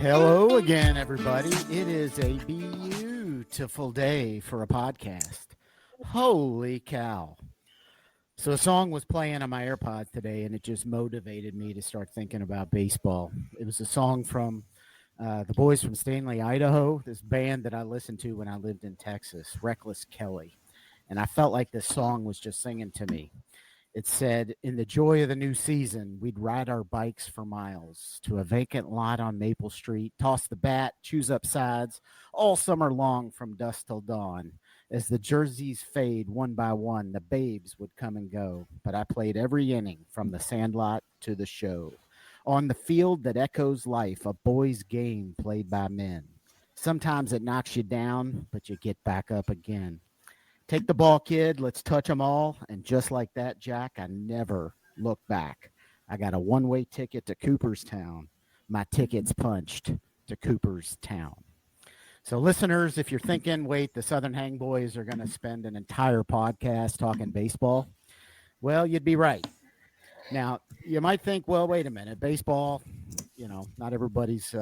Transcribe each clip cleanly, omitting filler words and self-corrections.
Hello again, everybody. It is a beautiful day for a podcast. Holy cow. So a song was playing on my AirPods today, and it just motivated me to start thinking about baseball. It was a song from the boys from Stanley, Idaho, this band that I listened to when I lived in Texas, Reckless Kelly. And I felt like this song was just singing to me. It said, in the joy of the new season, we'd ride our bikes for miles to a vacant lot on Maple Street, toss the bat, choose up sides, all summer long from dusk till dawn. As the jerseys fade one by one, the babes would come and go. But I played every inning from the sandlot to the show. On the field that echoes life, a boy's game played by men. Sometimes it knocks you down, but you get back up again. Take the ball, kid. Let's touch them all. And just like that, Jack, I never look back. I got a one-way ticket to Cooperstown. My ticket's punched to Cooperstown. So listeners, if you're thinking, wait, the Southern Hang Boys are going to spend an entire podcast talking baseball, well, you'd be right. Now, you might think, well, wait a minute, baseball, not everybody's,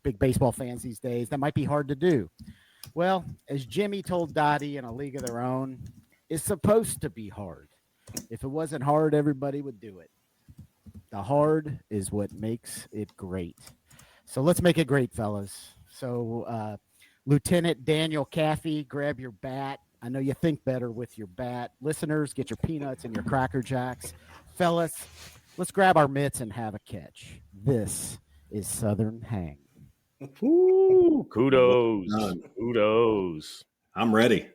big baseball fans these days. That might be hard to do. Well, as Jimmy told Dottie in A League of Their Own, it's supposed to be hard. If it wasn't hard, everybody would do it. The hard is what makes it great. So let's make it great, fellas. So Lieutenant Daniel Caffey, grab your bat. I know you think better with your bat. Listeners, get your peanuts and your Cracker Jacks. Fellas, let's grab our mitts and have a catch. This is Southern Hang. Ooh, kudos. I'm ready.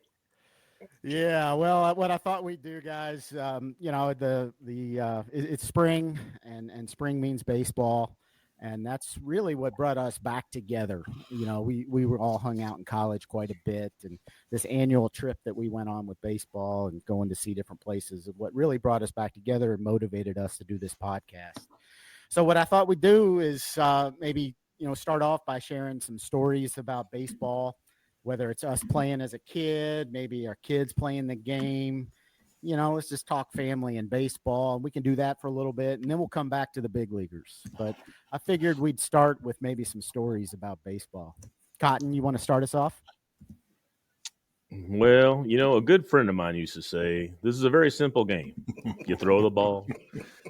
Yeah, well, what I thought we'd do, guys, it's spring, and spring means baseball, and that's really what brought us back together. We were all hung out in college quite a bit, and this annual trip that we went on with baseball and going to see different places, what really brought us back together and motivated us to do this podcast. So what I thought we'd do is maybe start off by sharing some stories about baseball, whether it's us playing as a kid, maybe our kids playing the game. Let's just talk family and baseball. We can do that for a little bit, and then we'll come back to the big leaguers. But I figured we'd start with maybe some stories about baseball. Cotton, you want to start us off? Well, a good friend of mine used to say, this is a very simple game. You throw the ball,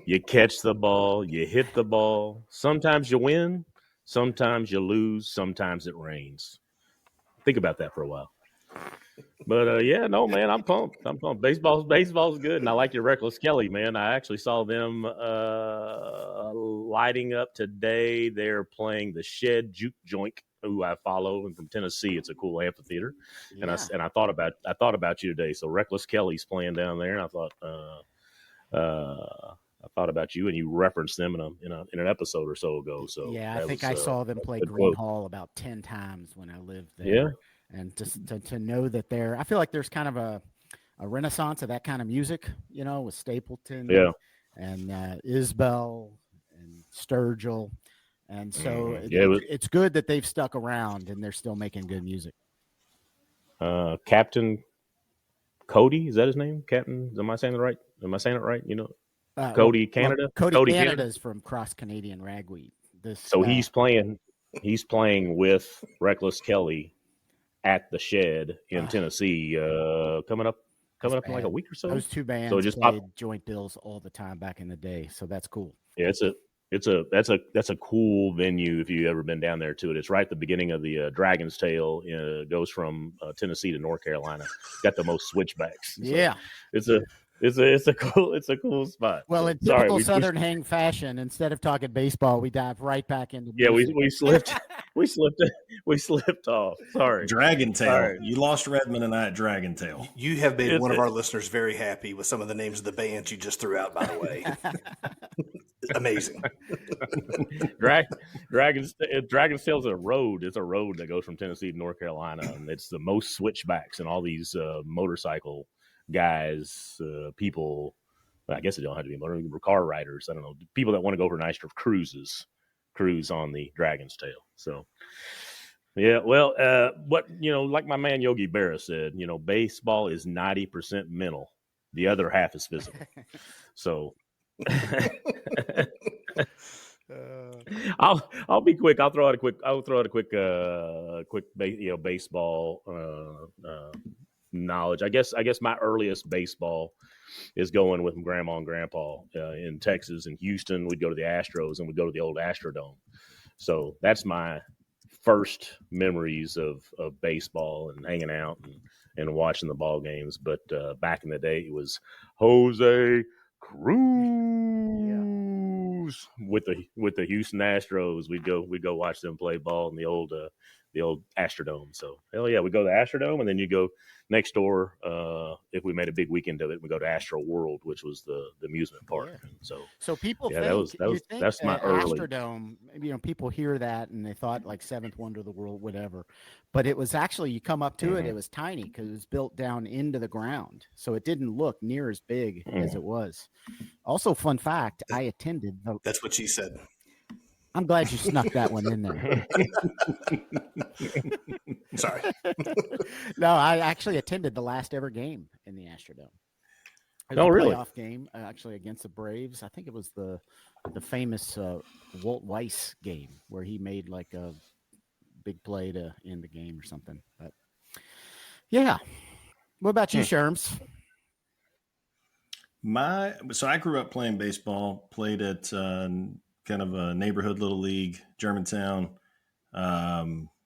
you catch the ball, you hit the ball. Sometimes you win. Sometimes you lose. Sometimes it rains. Think about that for a while. But man, I'm pumped. Baseball's good, and I like your Reckless Kelly, man. I actually saw them lighting up today. They're playing the Shed Juke Joint, who I follow, and from Tennessee. It's a cool amphitheater, yeah. And I thought about you today. So Reckless Kelly's playing down there, and I thought about you, and you referenced them in an episode or so ago. So yeah, I think I saw them play Green Hall about 10 times when I lived there. Yeah, and just to know that I feel like there's kind of a renaissance of that kind of music, with Stapleton, yeah, and Isbell and Sturgill, and so it's good that they've stuck around and they're still making good music. Captain Cody, is that his name? Captain, am I saying it right? Cody Canada. Cody Canada is from Cross Canadian Ragweed. He's playing with Reckless Kelly at the Shed in Tennessee. Coming up in like a week or so. Those two bands played joint bills all the time back in the day, so that's cool. Yeah, that's a cool venue if you've ever been down there to it. It's right at the beginning of the Dragon's Tail. It goes from Tennessee to North Carolina. Got the most switchbacks. So yeah, it's a cool spot. Well, in typical Southern Hang fashion, instead of talking baseball, we dive right back into music. we slipped off. Sorry. Dragon Tail. Sorry. You lost Redmond and I at Dragon Tail. You have made one of our listeners very happy with some of the names of the bands you just threw out, by the way. Amazing. Dragon's Tail is a road. It's a road that goes from Tennessee to North Carolina, and it's the most switchbacks and all these motorcycle guys, people. I guess it don't have to be car riders. I don't know, people that want to go for nice cruise on the Dragon's Tail. So, yeah, well, what like my man Yogi Berra said, baseball is 90% mental, the other half is physical. So, I'll be quick. I'll throw out a quick baseball knowledge. I guess my earliest baseball is going with Grandma and Grandpa in Texas and Houston. We'd go to the Astros and we'd go to the old Astrodome. So that's my first memories of baseball and hanging out and watching the ball games. But back in the day, it was Jose Cruz with the Houston Astros. We'd go watch them play ball in the old Astrodome. So hell yeah, we go to the Astrodome, and then you go next door. If we made a big weekend of it, we go to Astro World, which was the amusement park. Yeah. So people yeah, think, that's my early Astrodome. People hear that and they thought like seventh wonder of the world, whatever. But it was actually, you come up to it was tiny because it was built down into the ground, so it didn't look near as big as it was. Also, fun fact: I attended. That's what she said. I'm glad you snuck that one in there. Sorry. No, I actually attended the last ever game in the Astrodome. It was Oh, a really? playoff game, actually against the Braves. I think it was the famous Walt Weiss game where he made like a big play to end the game or something. But yeah, what about you, Sherms? So I grew up playing baseball. Played at kind of a neighborhood little league, Germantown,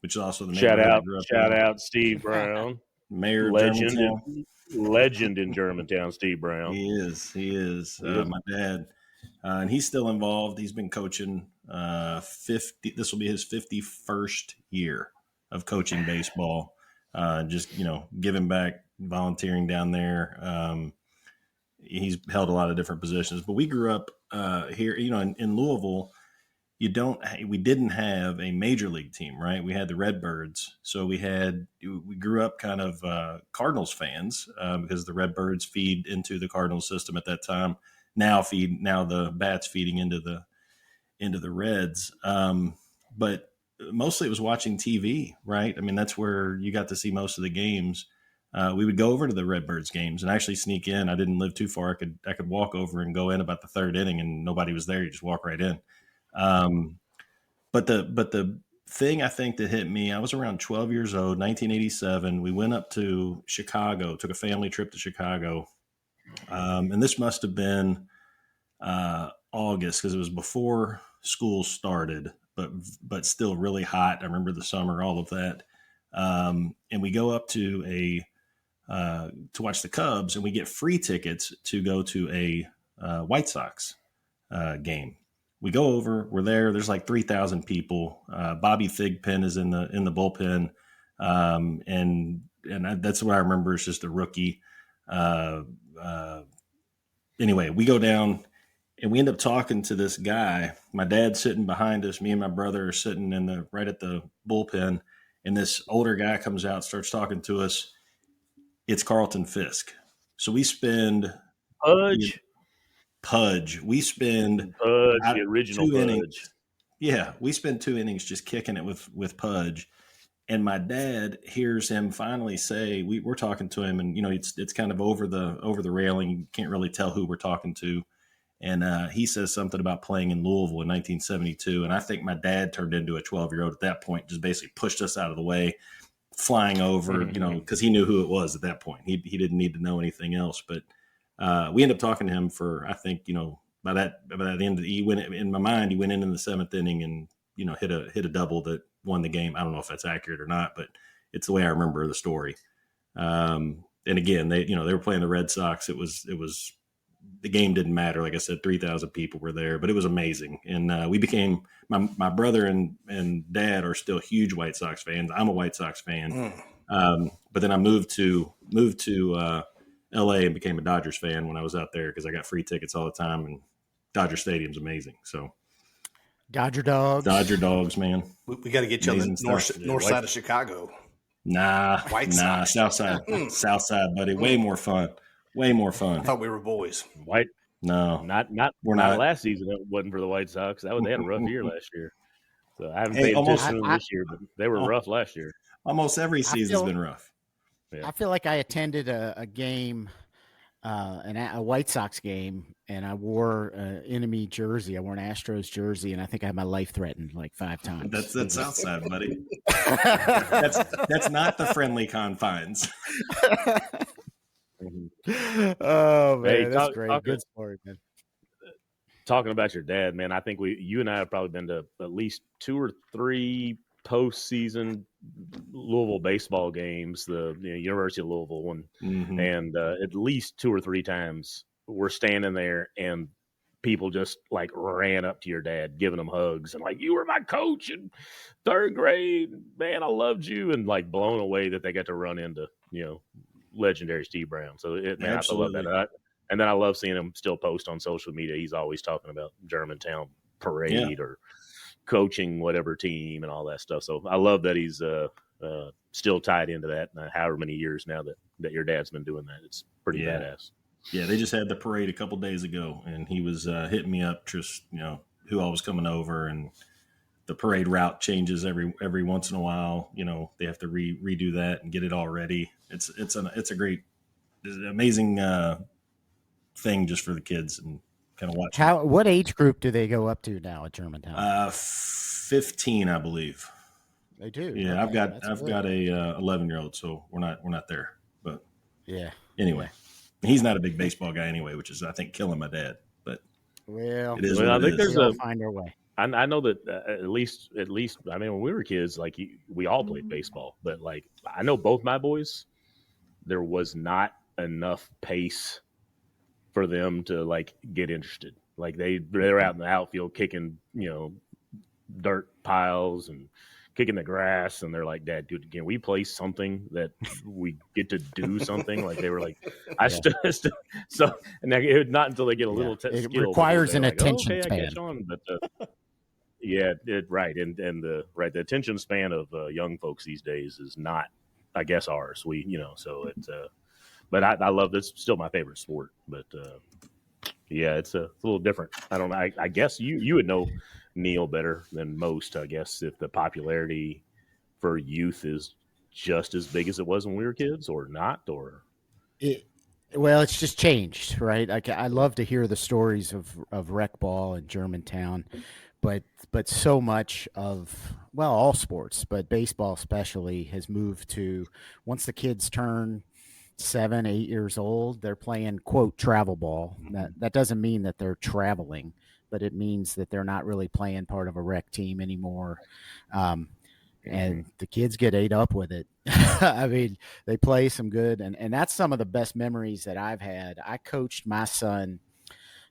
which is also the shout neighborhood I grew up in. out Steve Brown, Mayor of Germantown. legend in Germantown, Steve Brown. He is. My dad, and he's still involved. He's been coaching 50. This will be his 51st year of coaching baseball. Just giving back, volunteering down there. He's held a lot of different positions, but we grew up here. In Louisville, we didn't have a major league team, right? We had the Redbirds, so we grew up kind of Cardinals fans because the Redbirds feed into the Cardinals system at that time. Now the bats feeding into the Reds, but mostly it was watching TV, right? I mean, that's where you got to see most of the games. We would go over to the Redbirds games and actually sneak in. I didn't live too far. I could walk over and go in about the third inning, and nobody was there. You just walk right in. But the thing I think that hit me, I was around 12 years old, 1987. We went up to Chicago, took a family trip to Chicago, and this must have been August because it was before school started, but still really hot. I remember the summer, all of that, and we go up to watch the Cubs, and we get free tickets to go to a White Sox game. We go over, we're there. There's like 3,000 people. Bobby Thigpen is in the bullpen, and that's what I remember. It's just a rookie. Anyway, we go down, and we end up talking to this guy. My dad's sitting behind us. Me and my brother are sitting right at the bullpen, and this older guy comes out, starts talking to us. It's Carlton Fisk. So we spend Pudge. We spend the original two Pudge. innings. Yeah, we spend 2 innings just kicking it with Pudge. And my dad hears him finally say, we're talking to him, and it's kind of over the railing. You can't really tell who we're talking to. And he says something about playing in Louisville in 1972. And I think my dad turned into a 12-year-old at that point, just basically pushed us out of the way, flying over, because he knew who it was at that point. He didn't need to know anything else. But we ended up talking to him for, I think, by the end of he went in my mind, he went in the 7th inning and, hit a double that won the game. I don't know if that's accurate or not, but it's the way I remember the story. And again, they were playing the Red Sox. It was the game didn't matter. Like I said, 3,000 people were there, but it was amazing. And we became, my brother and dad are still huge White Sox fans. I'm a White Sox fan. But then I moved to LA and became a Dodgers fan when I was out there because I got free tickets all the time, and Dodger Stadium's amazing. So Dodger dogs, man. We got to get you on the north side of Chicago. White Sox. South side, buddy. Way more fun. I thought we were boys. White? No, we're not. Last season it wasn't for the White Sox. They had a rough year last year. So I haven't paid attention to them this year, but they were rough last year. Almost every season's been rough. Yeah. I feel like I attended a game a White Sox game, and I wore an enemy jersey. I wore an Astros jersey, and I think I had my life threatened like 5 times. That's outside, buddy. That's not the friendly confines. Oh man, Hey, that's great. Good story, man. Talking about your dad, man, I think you and I have probably been to at least 2 or 3 postseason Louisville baseball games, the University of Louisville one, and at least 2 or 3 times we're standing there and people just like ran up to your dad, giving him hugs and like, you were my coach in 3rd grade, man, I loved you, and like blown away that they got to run into legendary Steve Brown. So man, I love that. And then I love seeing him still post on social media. He's always talking about Germantown parade or coaching whatever team and all that stuff. So I love that he's still tied into that. However many years now that your dad's been doing that, it's pretty badass. Yeah, they just had the parade a couple days ago, and he was hitting me up, just who all was coming over, and the parade route changes every once in a while. They have to redo that and get it all ready. It's an amazing thing just for the kids and kind of watch. What age group do they go up to now at Germantown? 15, I believe. They do. Yeah, okay. I've got a 11-year-old, so we're not there. But anyway, he's not a big baseball guy anyway, which is I think killing my dad. But it is. I think there's find our way. I know that at least I mean when we were kids, like we all played baseball, but like I know both my boys, there was not enough pace for them to like get interested. Like they're out in the outfield kicking, dirt piles and kicking the grass, and they're like, Dad, dude, can we play something that we get to do something? Like they were like, so and not until they get a little it skill. Requires an like, attention span. I catch on, but right, and the attention span of young folks these days is not, I guess, ours. So it's but I love this. Still my favorite sport, but it's a little different. I don't know. I guess you would know Neil better than most. I guess if the popularity for youth is just as big as it was when we were kids, or not, or well, it's just changed, right? I love to hear the stories of rec ball in Germantown, but so much of all sports, but baseball especially, has moved to once the kids turn 7, 8 years old, they're playing quote travel ball. That doesn't mean that they're traveling, but it means that they're not really playing part of a rec team anymore. And the kids get ate up with it. I mean, they play some good, and that's some of the best memories that I've had. I coached my son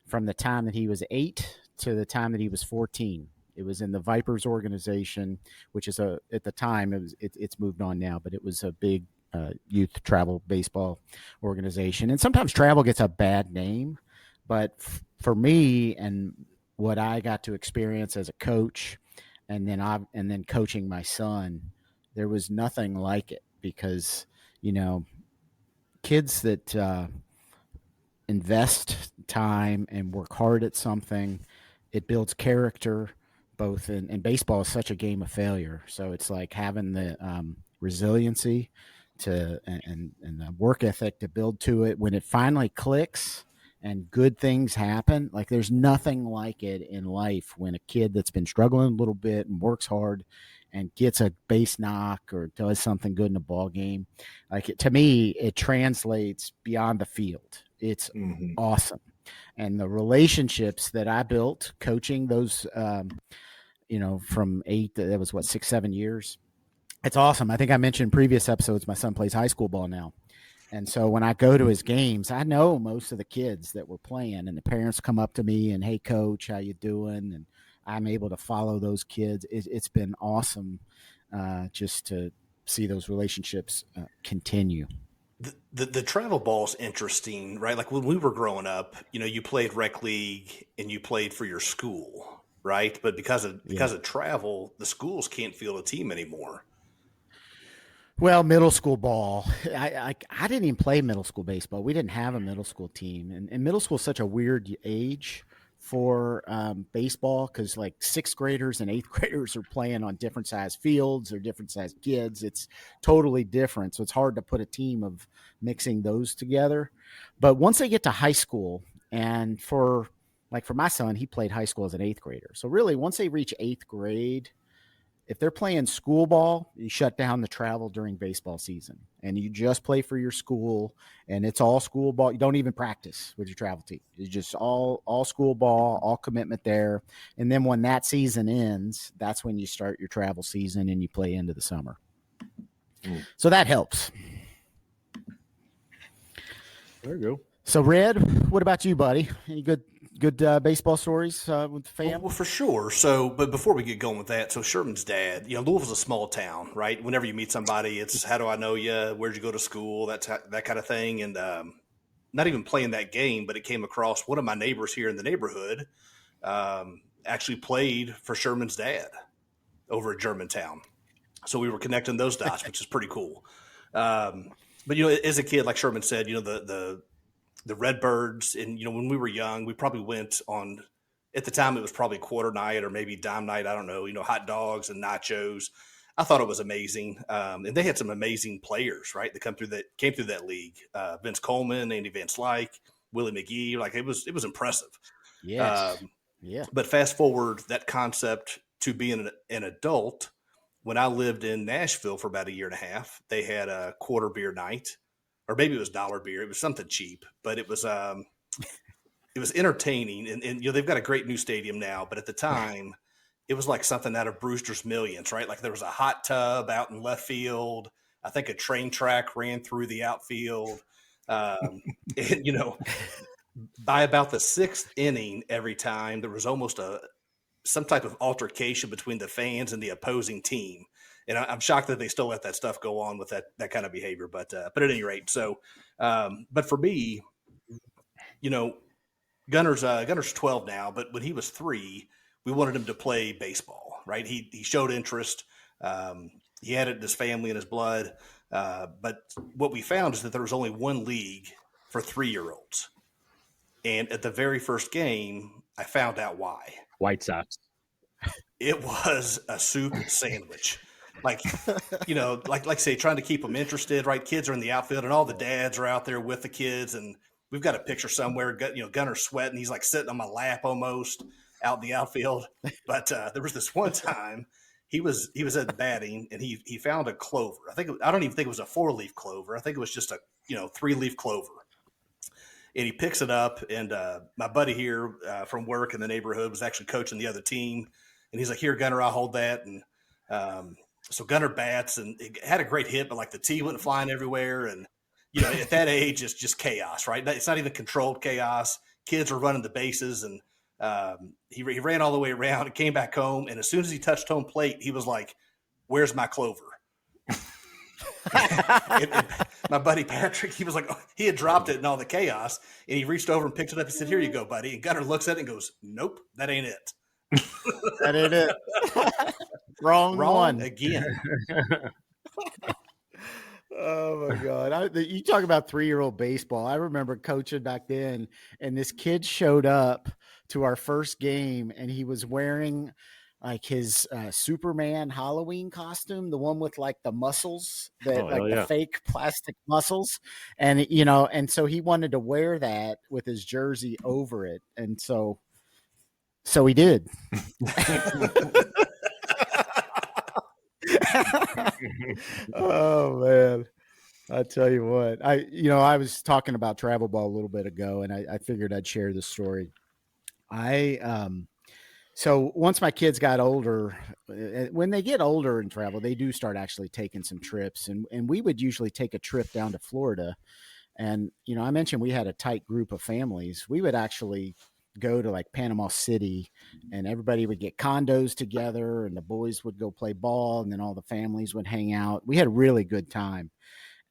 from the time that he was 8 to the time that he was 14. It was in the Vipers organization, which is at the time it's moved on now, but it was a big youth travel baseball organization. And sometimes travel gets a bad name, but for me and what I got to experience as a coach, and then coaching my son, there was nothing like it, because kids that invest time and work hard at something, it builds character. Both in baseball is such a game of failure, so it's like having the resiliency and the work ethic to build to it. When it finally clicks and good things happen, like there's nothing like it in life when a kid that's been struggling a little bit and works hard and gets a base knock or does something good in a ball game. Like to me, it translates beyond the field. It's awesome. And the relationships that I built coaching those, from 8, that was 6, 7 years. It's awesome. I think I mentioned in previous episodes, my son plays high school ball now. And so when I go to his games, I know most of the kids that were playing, and the parents come up to me and, hey, coach, how you doing? And I'm able to follow those kids. It's been awesome just to see those relationships continue. The travel ball is interesting, right? Like when we were growing up, you played rec league and you played for your school, right? But because of travel, the schools can't field a team anymore. Well, middle school ball, I didn't even play middle school baseball. We didn't have a middle school team, and middle school is such a weird age for baseball because like sixth graders and eighth graders are playing on different size fields or different size kids. It's totally different. So it's hard to put a team of mixing those together. But once they get to high school, and for my son, he played high school as an eighth grader. So really, once they reach eighth grade, if they're playing school ball, you shut down the travel during baseball season and you just play for your school, and it's all school ball. You don't even practice with your travel team. It's just all school ball, all commitment there. And then when that season ends, that's when you start your travel season and you play into the summer. So that helps. There you go. So Red, what about you, buddy? Any good baseball stories with the fam? Well, for sure. So, but before we get going with that, so Sherman's dad, Louisville's a small town, right? Whenever you meet somebody, it's how do I know you? Where'd you go to school? That kind of thing. And not even playing that game, but it came across one of my neighbors here in the neighborhood actually played for Sherman's dad over at Germantown. So we were connecting those dots, which is pretty cool. But as a kid, like Sherman said, the Redbirds, and when we were young, we probably went on, at the time it was probably quarter night or maybe dime night, I don't know, hot dogs and nachos. I thought it was amazing. And they had some amazing players, right, that came through that league. Vince Coleman, Andy Van Slyke, Willie McGee, like it was impressive. Yes. Yeah. But fast forward that concept to being an adult, when I lived in Nashville for about a year and a half, they had a quarter beer night. Or maybe it was dollar beer. It was something cheap, but it was entertaining. And they've got a great new stadium now, but at the time it was like something out of Brewster's Millions, right? Like there was a hot tub out in left field. I think a train track ran through the outfield. And, by about the sixth inning every time, there was almost some type of altercation between the fans and the opposing team. And I'm shocked that they still let that stuff go on with that kind of behavior. But at any rate, so but for me, Gunner's 12 now, but when he was 3, we wanted him to play baseball, right? He showed interest. He had it in his family and his blood. But what we found is that there was only one league for 3-year-olds. And at the very first game, I found out why. White Sox. It was a soup sandwich. Like say, trying to keep them interested, right? Kids are in the outfield and all the dads are out there with the kids. And we've got a picture somewhere, Gunner's sweating. He's like sitting on my lap almost out in the outfield. But there was this one time he was at batting and he found a clover. I don't even think it was a 4-leaf clover. I think it was just a 3-leaf clover. And he picks it up, and my buddy here from work in the neighborhood was actually coaching the other team. And he's like, "Here, Gunner, I'll hold that." And so Gunner bats, and it had a great hit, but like the tee went flying everywhere. And, at that age, it's just chaos, right? It's not even controlled chaos. Kids are running the bases, and he ran all the way around and came back home. And as soon as he touched home plate, he was like, "Where's my clover?" and my buddy Patrick, he was like, he had dropped it in all the chaos, and he reached over and picked it up and said, "Here you go, buddy." And Gunner looks at it and goes, "Nope, that ain't it." That ain't it. Wrong one again. Oh my God. You talk about 3-year-old baseball. I remember coaching back then, and this kid showed up to our first game, and he was wearing like his Superman Halloween costume, the one with like the muscles, the fake plastic muscles. And, and so he wanted to wear that with his jersey over it. And so he did. Oh man. I tell you what, I was talking about travel ball a little bit ago, and I figured I'd share this story. So once my kids got older, when they get older in travel, they do start actually taking some trips, and we would usually take a trip down to Florida. And, I mentioned we had a tight group of families. We would actually go to like Panama City, and everybody would get condos together, and the boys would go play ball, and then all the families would hang out. We had a really good time.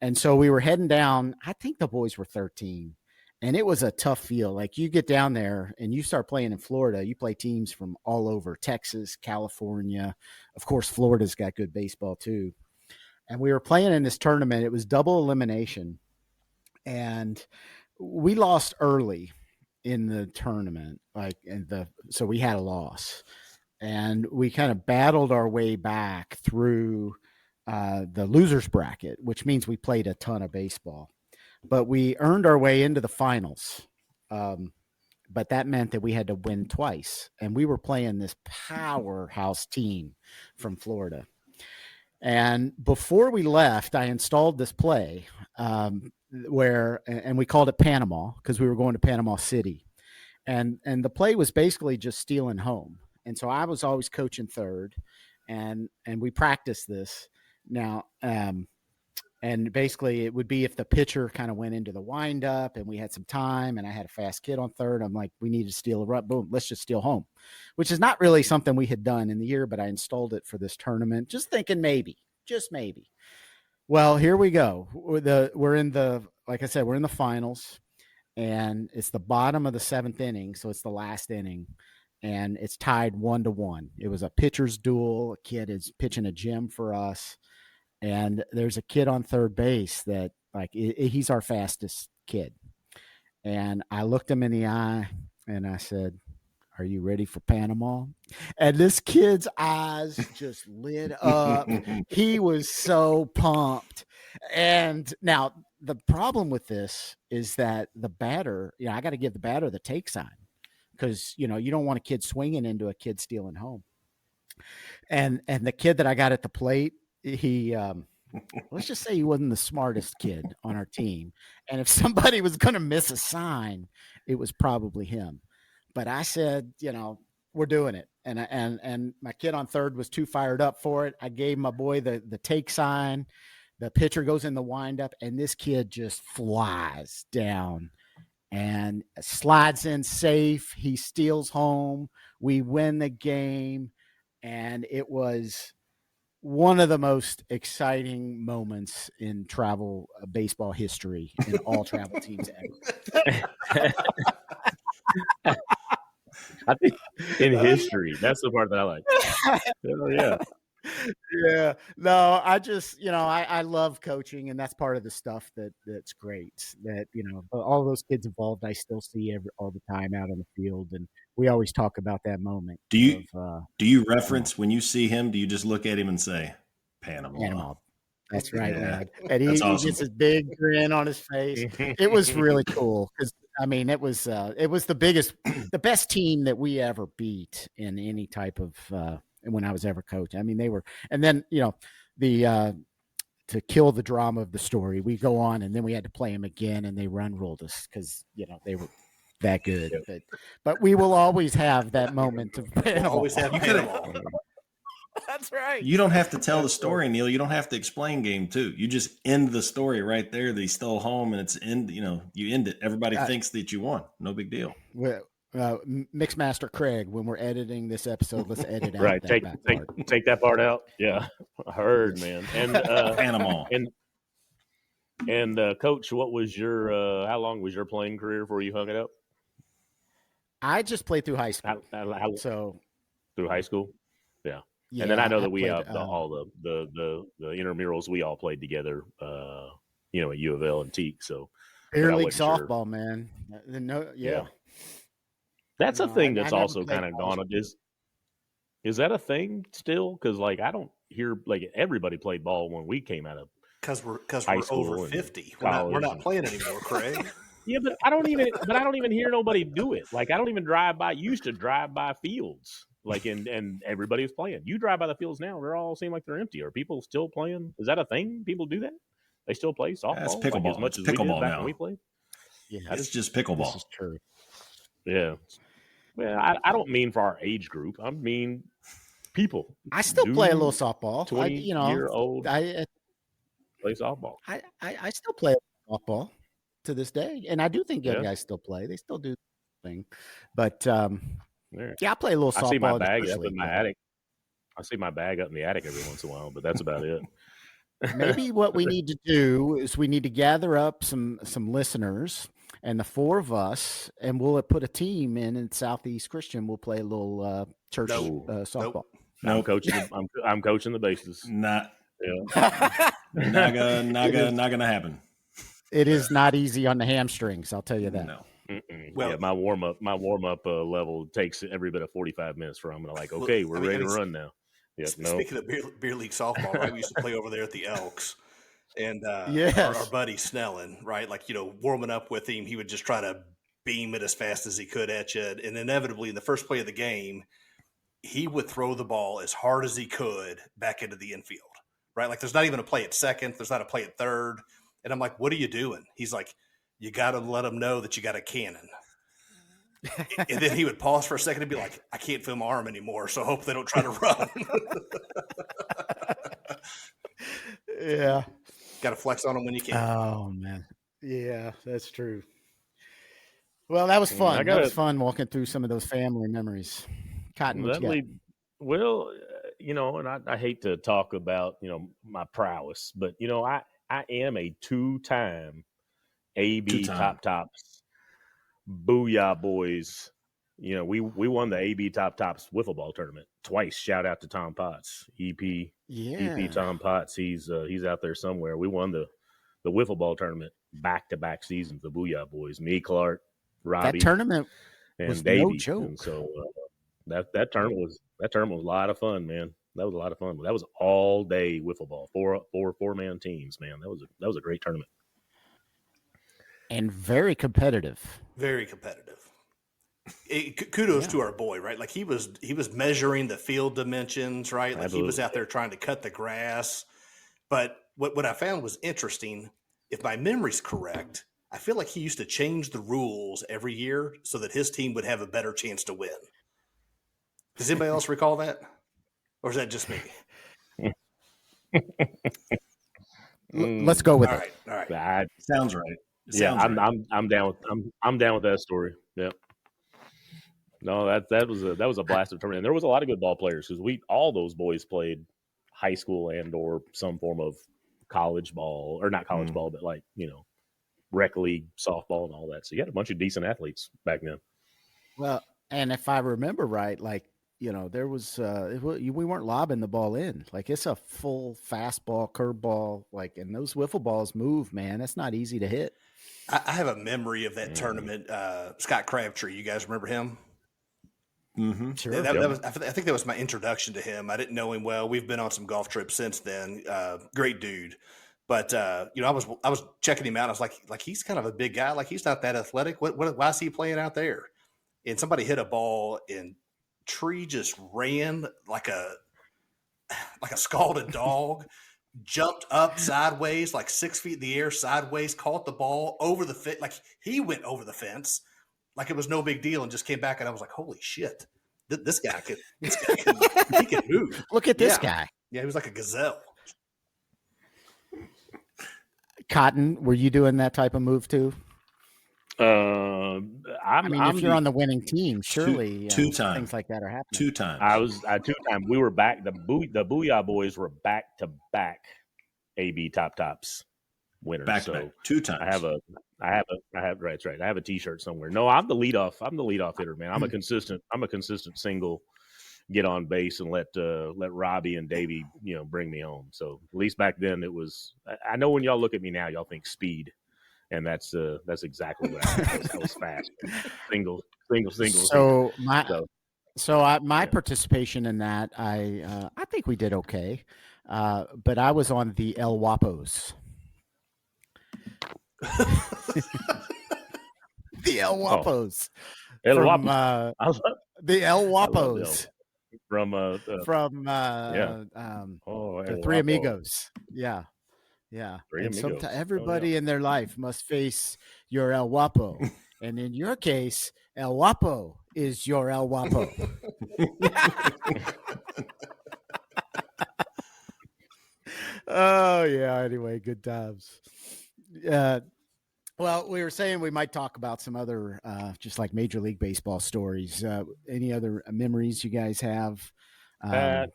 And so we were heading down. I think the boys were 13, and it was a tough field. Like you get down there and you start playing in Florida, you play teams from all over Texas, California. Of course, Florida's got good baseball too. And we were playing in this tournament. It was double elimination, and we lost early. in the tournament, so we had a loss, and we kind of battled our way back through the losers bracket, which means we played a ton of baseball, but we earned our way into the finals. But that meant that we had to win twice, and we were playing this powerhouse team from Florida. And before we left, I installed this play and we called it Panama because we were going to Panama City. And the play was basically just stealing home. And so I was always coaching third, and we practiced this now. And basically it would be if the pitcher kind of went into the windup and we had some time and I had a fast kid on third, I'm like, we need to steal a run. Boom, let's just steal home, which is not really something we had done in the year, but I installed it for this tournament, just thinking just maybe. Well, here we go. We're in the finals, and it's the bottom of the 7th inning. So it's the last inning, and it's tied 1-1. It was a pitcher's duel. A kid is pitching a gem for us. And there's a kid on third base that he's our fastest kid. And I looked him in the eye and I said, "Are you ready for Panama?" And this kid's eyes just lit up. He was so pumped. And now the problem with this is that the batter, I got to give the batter the take sign because, you don't want a kid swinging into a kid stealing home. And the kid that I got at the plate, he let's just say he wasn't the smartest kid on our team, and if somebody was going to miss a sign, it was probably him. But I said, we're doing it, and my kid on third was too fired up for it. I gave my boy the take sign. The pitcher goes in the windup, and this kid just flies down and slides in safe. He steals home. We win the game, and it was one of the most exciting moments in travel baseball history in all travel teams ever. I think in history, that's the part that I like. Oh, yeah. Yeah. No, I just, I love coaching, and that's part of the stuff that's great. That, all those kids involved, I still see all the time out on the field, and we always talk about that moment. Do you reference when you see him? Do you just look at him and say, Panama? That's right, Yeah. man. And he Awesome. gets his big grin on his face. It was really cool because it was the best team that we ever beat in any type of when I was ever coach. They were, and then to kill the drama of the story, we go on and then we had to play them again, and they run ruled us because they were that good. But we will always have that moment of Panama. Always have Panama. That's right. You don't have to tell the story, Neil. You don't have to explain game 2. You just end the story right there. That he stole home, and it's you end it. Everybody thinks that you won. No big deal. Well, Mixmaster Craig, when we're editing this episode, let's edit out Right. that part. Take that part out. Yeah. I heard, man. And Panama. And Coach, what was your how long was your playing career before you hung it up? I just played through high school. So through high school? Yeah. Yeah, and then I know that we played, have all the intramurals we all played together, at U of L and Teak. So beer league softball, man. Yeah. That's a thing that's also kind of gone. Is that a thing still? Because I don't hear everybody played ball when we came out of because we're school over 50. We're not playing anymore, Craig. Yeah, but I don't even hear nobody do it. I don't even drive by. Used to drive by fields. And everybody was playing. You drive by the fields now; they all seem like they're empty. Are people still playing? Is that a thing? People do that? They still play softball? That's pickleball. As much as pickleball we did back now. when we played? Yeah, it's just pickleball. This is true. Yeah. Well, I don't mean for our age group. I mean people. I still play a little softball. 20-year-old I play softball. I still play softball to this day, and I do think young guys still play. They still do the thing, but yeah, I play a little softball. I see my bag up in my attic. I see my bag up in the attic every once in a while, but that's about it. Maybe what we need to do is we need to gather up some listeners, and the 4 of us, and we'll put a team in Southeast Christian. We'll play a little church softball. Nope. I'm coaching the bases. Not gonna happen. It is not easy on the hamstrings. I'll tell you that. No. Yeah, my warm up level takes every bit of 45 minutes for I'm gonna like, okay, we're ready to run now. Yeah, speaking of beer league softball, right? We used to play over there at the Elks, and Yes. our buddy Snellen, right? Like, warming up with him, he would just try to beam it as fast as he could at you, and inevitably in the first play of the game, he would throw the ball as hard as he could back into the infield, right? Like, there's not even a play at second, there's not a play at third, and I'm like, what are you doing? He's like, you got to let them know that you got a cannon. And then he would pause for a second and be like, I can't feel my arm anymore, so I hope they don't try to run. Yeah. Got to flex on them when you can. Oh, man. Yeah, that's true. Well, that was fun. That was fun walking through some of those family memories. Cotton, what you got? Well, and I hate to talk about, my prowess, but, I am a two-time AB Top Tops Booyah Boys. We won the AB Top Tops wiffle ball tournament twice. Shout out to Tom Potts, EP Tom Potts. He's out there somewhere. We won the wiffle ball tournament back-to-back seasons. The Booyah Boys, me, Clark, Robbie. That tournament and was Davey. no joke. And so that tournament was a lot of fun, man. That was a lot of fun. That was all day wiffle ball, four-man teams, man. That was a great tournament. And very competitive. Very competitive. Kudos to our boy, right? Like, he was measuring the field dimensions, right? Like, Absolutely. He was out there trying to cut the grass. But what I found was interesting, if my memory's correct, I feel like he used to change the rules every year so that his team would have a better chance to win. Does anybody else recall that? Or is that just me? Let's go with it. All right. That sounds right. I'm down with that story. Yeah. No, that was a blast of tournament. And there was a lot of good ball players because all those boys played high school and or some form of college ball, or not college ball, but like, rec league softball and all that. So you had a bunch of decent athletes back then. Well, and if I remember right, like, there was we weren't lobbing the ball in. Like, it's a full fastball, curveball, like, and those wiffle balls move, man. That's not easy to hit. I have a memory of that tournament. Scott Crabtree, you guys remember him? Mm-hmm. Sure. That was, I think that was my introduction to him. I didn't know him well. We've been on some golf trips since then. Great dude. But I was checking him out. I was like he's kind of a big guy. Like, he's not that athletic. Why is he playing out there? And somebody hit a ball, and Tree just ran like a scalded dog, jumped up sideways, like 6 feet in the air sideways, caught the ball over the fence. Like, he went over the fence like it was no big deal, and just came back. And I was like, holy shit, this guy he can move. Look at this guy. Yeah, he was like a gazelle. Cotton, were you doing that type of move too? If you're on the winning team, surely two times things like that are happening. 2 times. I was 2 times. We were back. The Booyah Boys were back to back AB Top Tops winners. Back to back 2 times. I have that's right. I have a T-shirt somewhere. No, I'm the leadoff. I'm the leadoff hitter, man. I'm a consistent single. Get on base and let Robbie and Davey, bring me home. So at least back then it was. I know when y'all look at me now, y'all think speed. And that's exactly what I was fast. Single. So my participation in that, I think we did okay, but I was on the El Wapos. The El Wapos. El from, Wapos. The El Wapos. From the Three Amigos. Yeah. Yeah. And everybody in their life must face your El Wapo. And in your case, El Wapo is your El Wapo. Oh, yeah. Anyway, good times. Well, we were saying we might talk about some other just like Major League Baseball stories. Any other memories you guys have? Who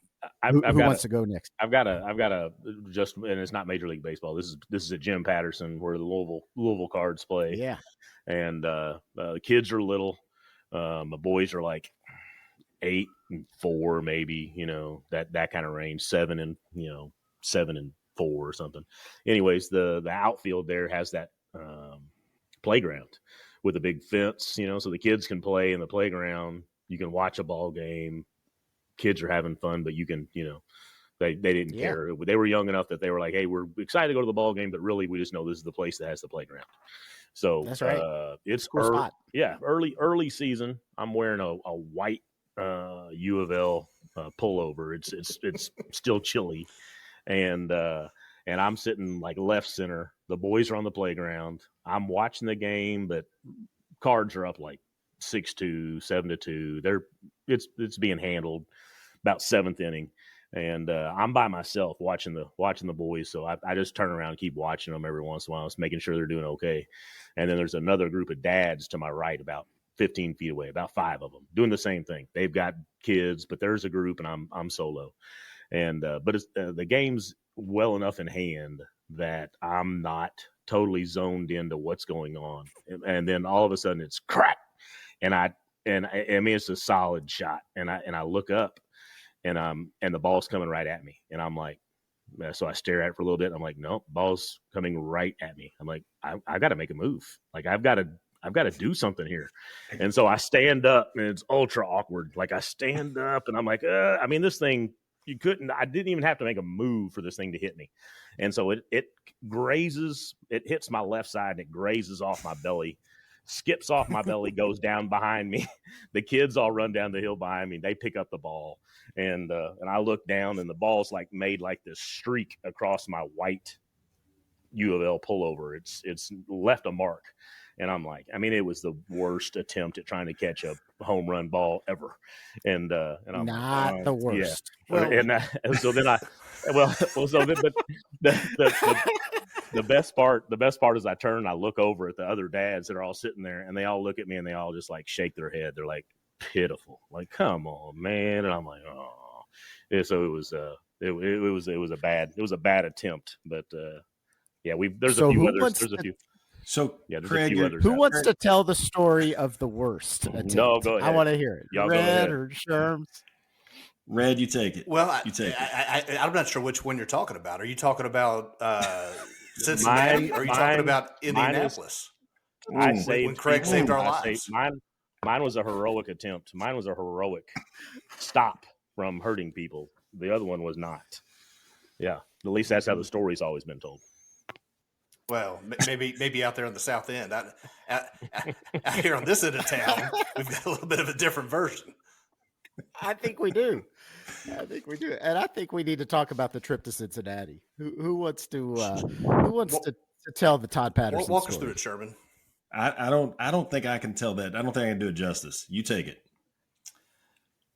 wants to go next? I've got a just, and it's not Major League Baseball. This is at Jim Patterson where the Louisville Cards play. Yeah, and the kids are little. My boys are like 8 and 4, maybe, that kind of range, 7 and 4 or something. Anyways, the outfield there has that playground. with a big fence, so the kids can play in the playground. You can watch a ball game. Kids are having fun, but you can, they didn't care. They were young enough that they were like, hey, we're excited to go to the ball game, but really we just know this is the place that has the playground. So that's right. It's cool early season. I'm wearing a white U of L pullover. It's still chilly, and I'm sitting like left center. The boys are on the playground. I'm watching the game, but Cards are up like 6-2, 7-2. It's being handled about seventh inning. And I'm by myself watching the boys, so I just turn around and keep watching them every once in a while, just making sure they're doing okay. And then there's another group of dads to my right, about 15 feet away, about 5 of them, doing the same thing. They've got kids, but there's a group, and I'm solo. And but it's, the game's well enough in hand that I'm not totally zoned into what's going on. And then all of a sudden it's crack, and I mean it's a solid shot, and I look up. And the ball's coming right at me, and I'm like, so I stare at it for a little bit. And I'm like, no, ball's coming right at me. I'm like, I got to make a move. Like I've got to do something here. And so I stand up, and it's ultra awkward. Like I stand up, and I'm like, I mean, this thing, I didn't even have to make a move for this thing to hit me. And so it hits my left side, and it grazes off my belly. Skips off my belly, goes down behind me. The kids all run down the hill behind me. They pick up the ball, and I look down, and the ball's like made like this streak across my white U of L pullover. It's left a mark, and I'm like, I mean, it was the worst attempt at trying to catch a home run ball ever, and I'm not the worst. Yeah. So then the best part is I turn and I look over at the other dads that are all sitting there, and they all look at me, and they all just like shake their head. They're like, pitiful, like, come on, man. And I'm like, oh. Yeah, so it was a bad attempt, but there's a few others. So yeah, there's Craig, a few others. Who wants to tell the story of the worst attempt? No, go ahead. I want to hear it. Y'all Red or Sherms? Red, you take it. Well, you take it. I'm not sure which one you're talking about. Are you talking about Cincinnati? Or are you talking about Indianapolis? When Craig saved our lives. Mine was a heroic attempt. Mine was a heroic stop from hurting people. The other one was not. Yeah, at least that's how the story's always been told. Well, maybe out there on the south end. Out here on this end of town, we've got a little bit of a different version. I think we do. And I think we need to talk about the trip to Cincinnati. Who wants to tell the Todd Patterson walk story? us through it, Sherman. I don't think I can tell that. I don't think I can do it justice. You take it.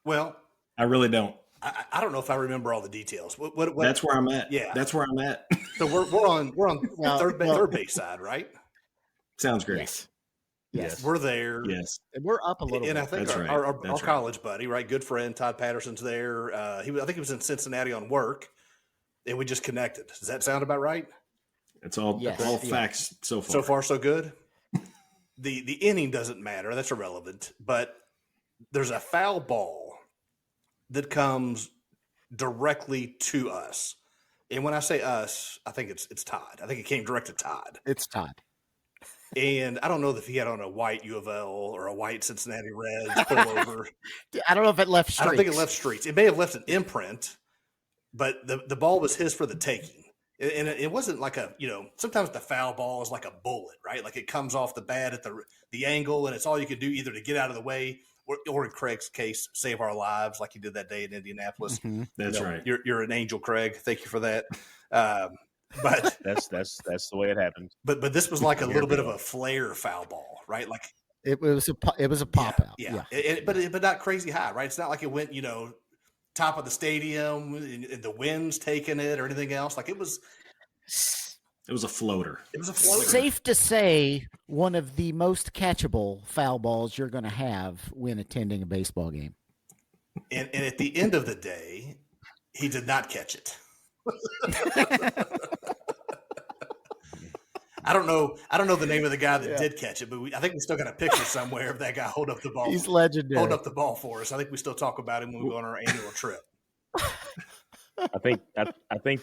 Well, I really don't. I don't know if I remember all the details. What, that's where I'm at. Yeah, that's where I'm at. So we're on third base side, right? Sounds great. Yes. We're there. Yes, and we're up a little. And bit. I think That's our right. college buddy, right, good friend Todd Patterson's there. I think he was in Cincinnati on work, and we just connected. Does that sound about right? It's all facts so far. So far, so good. The inning doesn't matter. That's irrelevant. But there's a foul ball that comes directly to us. And when I say us, I think it's Todd. I think it came direct to Todd. It's Todd. And I don't know if he had on a white U of L or a white Cincinnati Reds pullover. I don't know if it left streaks. I don't think it left streaks. It may have left an imprint, but the ball was his for the taking. And it wasn't like sometimes the foul ball is like a bullet, right? Like it comes off the bat at the angle, and it's all you can do either to get out of the way or in Craig's case, save our lives like he did that day in Indianapolis. Mm-hmm. That's right. You're an angel, Craig. Thank you for that. But that's the way it happened. But this was like a little bit of a flare foul ball, right? Like it was a pop out. Yeah. But not crazy high, right? It's not like it went, top of the stadium and the wind's taking it or anything else. Like it was a floater. It was a floater. Safe to say, one of the most catchable foul balls you're going to have when attending a baseball game. And at the end of the day, he did not catch it. I don't know the name of the guy that did catch it, but I think we still got a picture somewhere of that guy hold up the ball. He's legendary. Hold up the ball for us. I think we still talk about him when we go on our annual trip. I think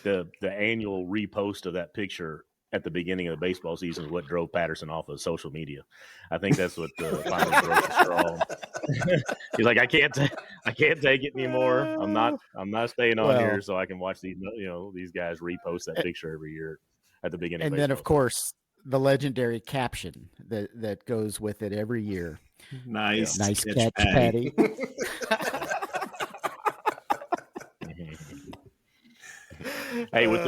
the annual repost of that picture at the beginning of the baseball season is what drove Patterson off of social media. I think that's what finally broke the straw. He's like, I can't take it anymore. I'm not staying on here so I can watch these these guys repost that picture every year at the beginning. And then of course the legendary caption that goes with it every year. Nice catch, Patty. Hey, with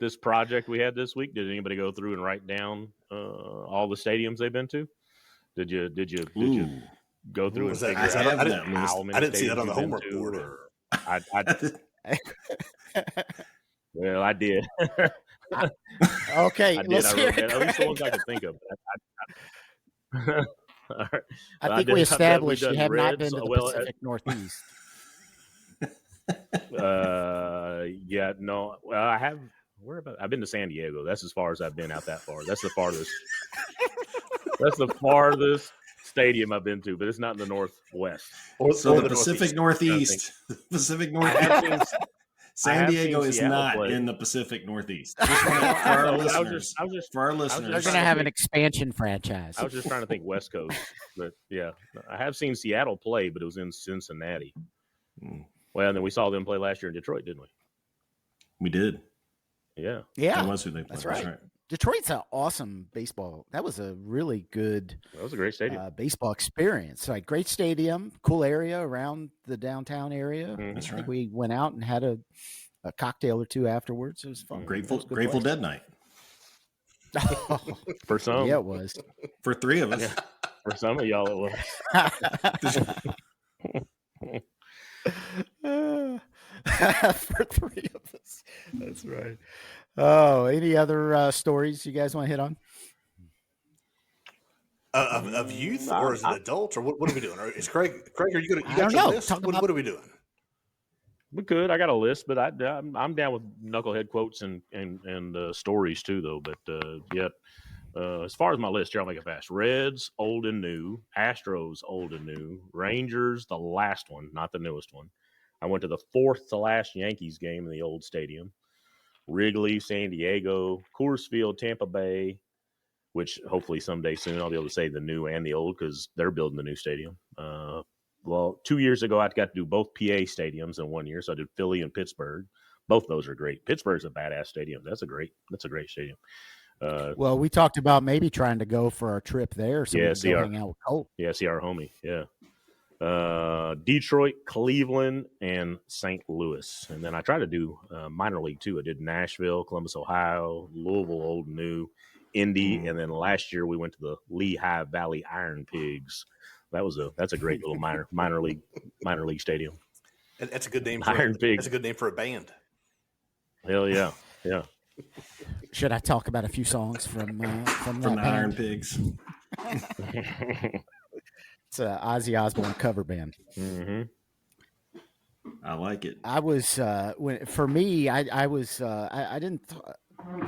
this project we had this week, did anybody go through and write down all the stadiums they've been to? Did you go through and figure out how many? I didn't see that on the homework board. Well, I did. Okay, I did. I wrote that. At least the ones I could think of. All right. I think we established you have not been to the Pacific Northeast. Yeah, no. Well, I have. Where about? I've been to San Diego. That's as far as I've been out that far. That's the farthest. That's the farthest stadium I've been to, but it's not in the Northwest. So the Pacific Northeast. The Pacific Northeast. San Diego is not in the Pacific Northeast. For our listeners, they're going to have an expansion franchise. I was just trying to think West Coast, but yeah, I have seen Seattle play, but it was in Cincinnati. Well, and then we saw them play last year in Detroit, didn't we? We did. Yeah. That was who they played. That's right. Detroit's an awesome baseball. That was a really good. That was a great stadium. Baseball experience. Like great stadium, cool area around the downtown area. That's right. We went out and had a cocktail or two afterwards. It was fun. Grateful Dead night. For some, yeah, it was. For three of us. Yeah. For some of y'all, it was. For three of us. That's right. Oh, any other stories you guys want to hit on? Of youth or as an adult, or what are we doing? Is Craig, are you going to? I don't know. What are we doing? We could. I got a list, but I'm down with knucklehead quotes and stories too, though. But as far as my list here, I'll make it fast. Reds, old and new. Astros, old and new. Rangers, the last one, not the newest one. I went to the fourth to last Yankees game in the old stadium. Wrigley, San Diego, Coors Field, Tampa Bay, which hopefully someday soon I'll be able to say the new and the old because they're building the new stadium. Well, 2 years ago, I got to do both PA stadiums in 1 year. So I did Philly and Pittsburgh. Both those are great. Pittsburgh's a badass stadium. That's a great stadium. Well, we talked about maybe trying to go for our trip there. So hang out with Colt. Yeah, see our homie. Yeah. Detroit, Cleveland, and St. Louis. And then I tried to do minor league too. I did Nashville, Columbus, Ohio, Louisville, Old and New, Indy, and then last year we went to the Lehigh Valley Iron Pigs. That's a great little minor league stadium. That's a good name. Iron Pigs. That's a good name for a band. Hell yeah, yeah. Should I talk about a few songs from the Iron Pigs? It's an Ozzy Osbourne cover band. Mm-hmm. I like it. I was for me. I was I didn't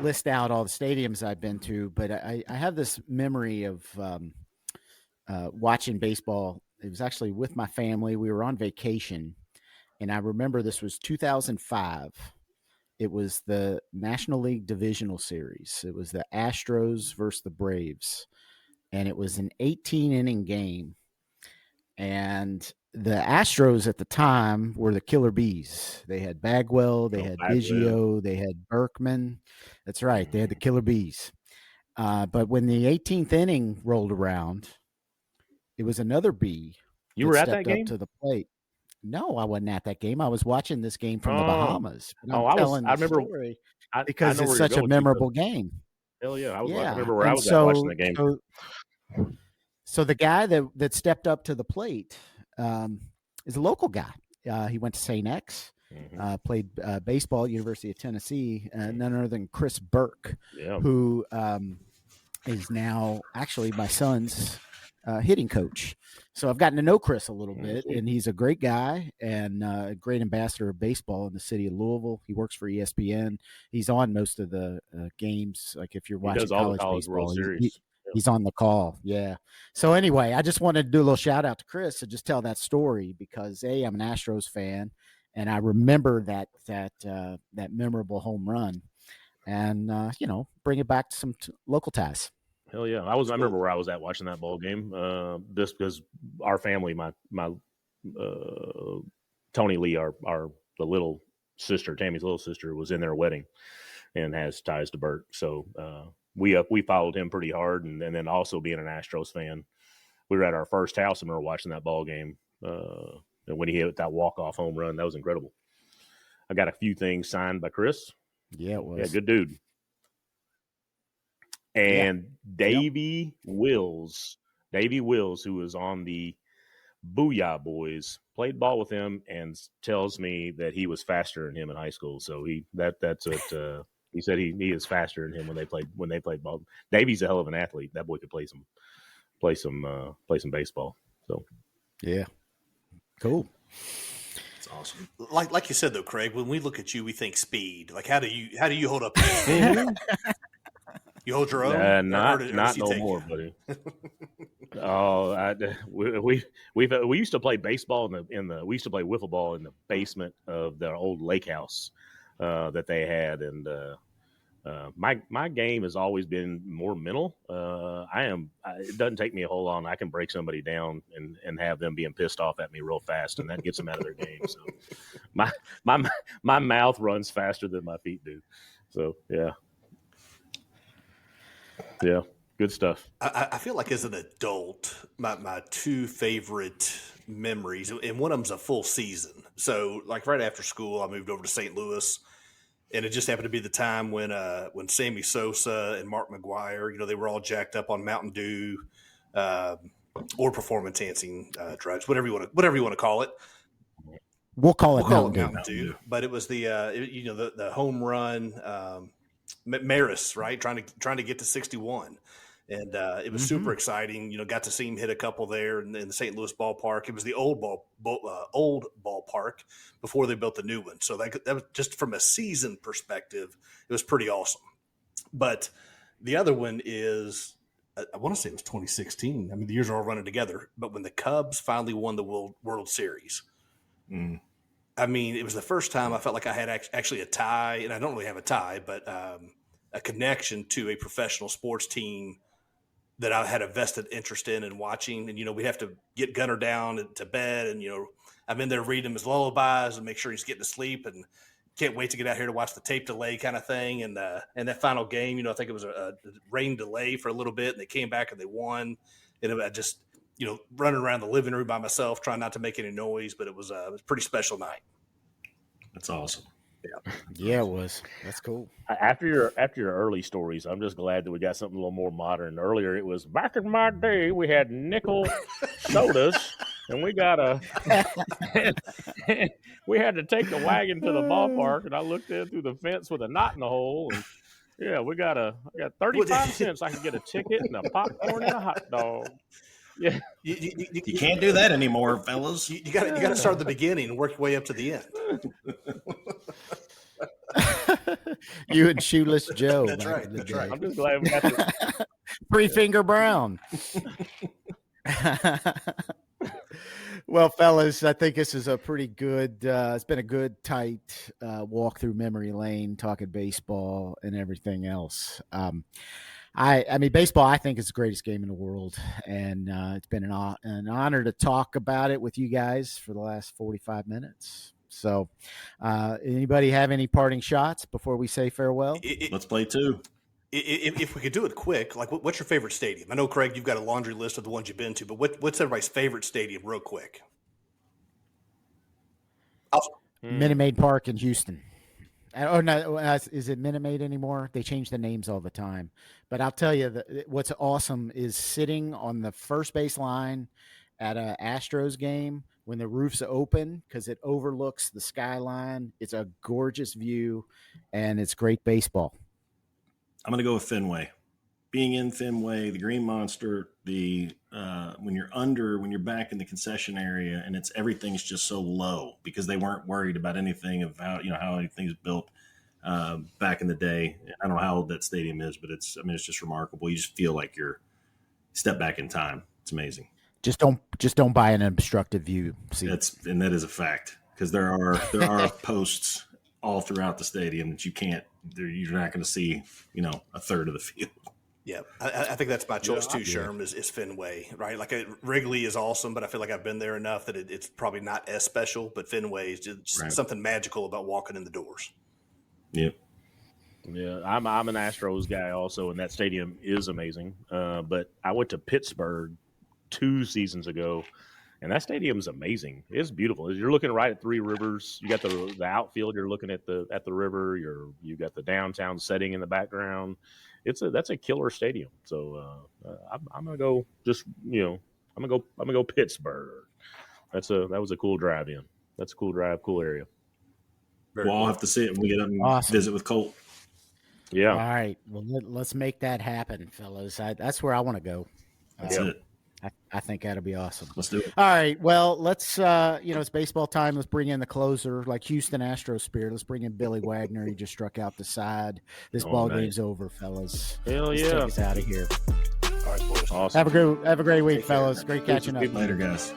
list out all the stadiums I've been to, but I have this memory of watching baseball. It was actually with my family. We were on vacation, and I remember this was 2005. It was the National League Divisional Series. It was the Astros versus the Braves, and it was an 18-inning game. And the Astros at the time were the Killer Bees. They had Bagwell, they had Biggio, they had Berkman. That's right. They had the Killer Bees. But when the 18th inning rolled around, it was another bee. You were at that game? Up to the plate. No, I wasn't at that game. I was watching this game from the Bahamas. I remember because it's such a memorable game. Hell yeah! I remember where I was at watching the game. So the guy that stepped up to the plate is a local guy. He went to St. X, played baseball at University of Tennessee, none other than Chris Burke, who is now actually my son's hitting coach. So I've gotten to know Chris a little bit, and he's a great guy and a great ambassador of baseball in the city of Louisville. He works for ESPN. He's on most of the games. Like if you're watching college baseball, World Series. He's on the call. Yeah. So anyway, I just wanted to do a little shout out to Chris and just tell that story because I'm an Astros fan and I remember that memorable home run. and bring it back to some local ties. Hell yeah! I remember where I was at watching that ball game. This because our family, my Tony Lee, the little sister, Tammy's little sister, was in their wedding and has ties to Burt. So we followed him pretty hard, and then also being an Astros fan, we were at our first house and we were watching that ball game. And when he hit that walk-off home run, that was incredible. I got a few things signed by Chris. Yeah, it was. Yeah, good dude. And Davey Wills, who was on the Booyah Boys, played ball with him and tells me that he was faster than him in high school. So that's what he said. He is faster than him when they played ball. Davey's a hell of an athlete. That boy could play some baseball. So yeah, cool. It's awesome. Like you said though, Craig, when we look at you, we think speed. Like how do you hold up? You hold your own? Not no more, buddy. We used to play baseball we used to play wiffle ball in the basement of the old lake house that they had, and my game has always been more mental. It doesn't take me a whole long. I can break somebody down and have them being pissed off at me real fast, and that gets them out of their game. So my mouth runs faster than my feet do. So yeah. Yeah, good stuff. I feel like as an adult, my two favorite memories, and one of them's a full season. So, like right after school, I moved over to St. Louis, and it just happened to be the time when Sammy Sosa and Mark McGwire, they were all jacked up on Mountain Dew or performance enhancing drugs, whatever you want to call it. We'll call it Mountain Dew. But it was the home run. Maris, right? Trying to get to 61. And it was super exciting. Got to see him hit a couple there in the St. Louis ballpark. It was the old ballpark before they built the new one. So that was just from a season perspective, it was pretty awesome. But the other one is, I want to say it was 2016. I mean, the years are all running together. But when the Cubs finally won the World Series, I mean, it was the first time I felt like I had actually a tie, and I don't really have a tie, but a connection to a professional sports team that I had a vested interest in and watching. And, we'd have to get Gunnar down to bed, and, I'm in there reading his lullabies and make sure he's getting to sleep, and can't wait to get out here to watch the tape delay kind of thing. And that final game, I think it was a rain delay for a little bit, and they came back and they won. And I just – running around the living room by myself, trying not to make any noise, but it was a pretty special night. That's awesome. Yeah, it was. That's cool. After your early stories, I'm just glad that we got something a little more modern. Earlier, it was back in my day, we had nickel sodas, and we we had to take the wagon to the ballpark, and I looked in through the fence with a knot in the hole, and yeah, I got 35 cents. I can get a ticket and a popcorn and a hot dog. Yeah, you can't do that anymore, fellas. You got to start at the beginning and work your way up to the end. You and Shoeless Joe. That's right. I'm just glad we got this. Three Finger Brown. Well, fellas, I think this is a pretty good. It's been a good, tight walk through memory lane, talking baseball and everything else. I mean, baseball, I think, is the greatest game in the world, and it's been an honor to talk about it with you guys for the last 45 minutes. So anybody have any parting shots before we say farewell? Let's play two. If we could do it quick, like what's your favorite stadium? I know, Craig, you've got a laundry list of the ones you've been to, but what's everybody's favorite stadium real quick? Minute Maid Park in Houston. Oh, no, is it Minute Maid anymore? They change the names all the time. But I'll tell you, what's awesome is sitting on the first base line at an Astros game when the roof's open because it overlooks the skyline. It's a gorgeous view, and it's great baseball. I'm going to go with Fenway. Being in Fenway, the Green Monster, when you're back in the concession area and everything's just so low because they weren't worried about anything of how anything's built back in the day. I don't know how old that stadium is, but it's just remarkable. You just feel like you're step back in time. It's amazing. Just don't buy an obstructive view seat. That is a fact because there are posts all throughout the stadium that you're not going to see, a third of the field. Yeah, I think that's my choice too, Sherm, is Fenway, right? Like Wrigley is awesome, but I feel like I've been there enough that it's probably not as special, but Fenway is just something magical about walking in the doors. Yep. Yeah, I'm an Astros guy also, and that stadium is amazing. But I went to Pittsburgh 2 seasons ago, and that stadium's amazing. It's beautiful. You're looking right at Three Rivers. You got the outfield. You're looking at the river. You got the downtown setting in the background. That's a killer stadium. So I'm gonna go. I'm gonna go Pittsburgh. That was a cool drive in. That's a cool drive, cool area. I'll have to see it when we get up and visit with Colt. Yeah. All right. Well, let's make that happen, fellas. That's where I want to go. That's it. I think that'll be awesome. Let's do it. All right. Well, let's, it's baseball time. Let's bring in the closer, like Houston Astros spirit. Let's bring in Billy Wagner. He just struck out the side. This ball game's over, fellas. Hell let's yeah. take us out of here. All right, boys. Awesome. Have a great week, fellas. Great catching up. Later, guys.